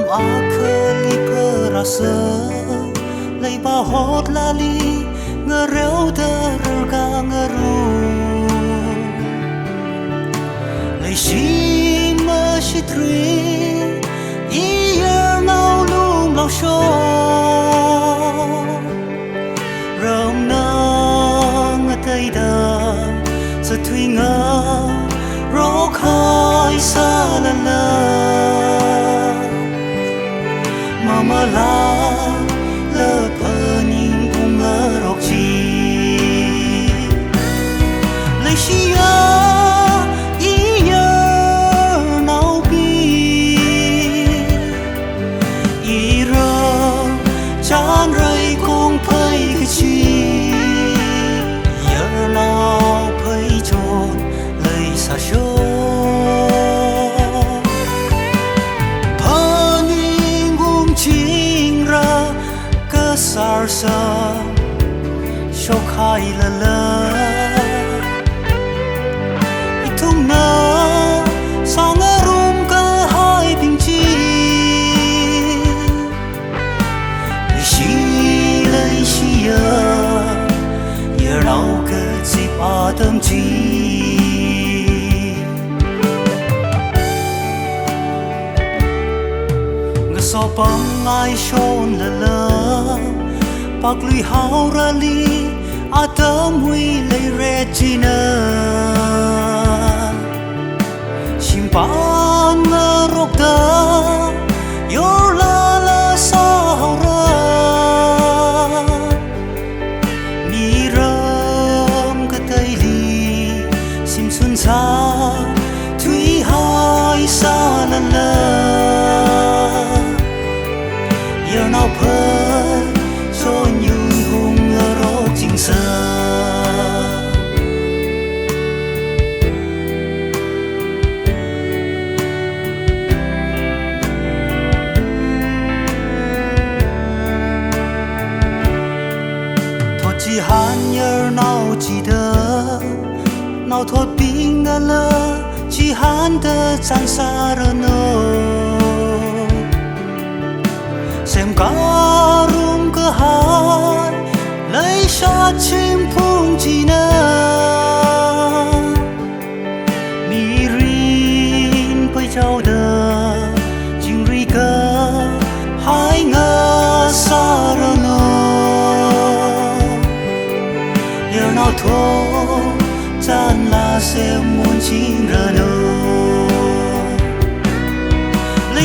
akali perasa lay bahot lali ngereu derga ngeru lay shin ma shitri iyer nau lum lau sho rau na ngatay da sa tui nga ro khai sa la la mama la le pening bunga rokci le shia iya nau pi ira chan rai kong phai ke chi yer lao phai chon lei sa sho sarsa shokhai la la itung na sangarum ka hai ping chi shi lai shi ya yer nau ka chi pa tâm chi nga so pang ai shon la la bạc lùi hao ra li a tấm huy lấy regina chim pan ngơ rốc da yor la la sao ra mi ram cái tay li sim xuân sa thủy hai sa la la yor nào phơi cho những hùng rô chính xa thôi chỉ hàn nhờ nào chỉ đỡ nào thôi bình ngờ lơ chỉ hàn đỡ chẳng xa rơ nô xem cả hai lấy xa chim phung chi na mi rin bay trao đờ chim ri cơ hai ngơ xa rơ nô giờ nào thô chan là xem muốn chim rơ nô lấy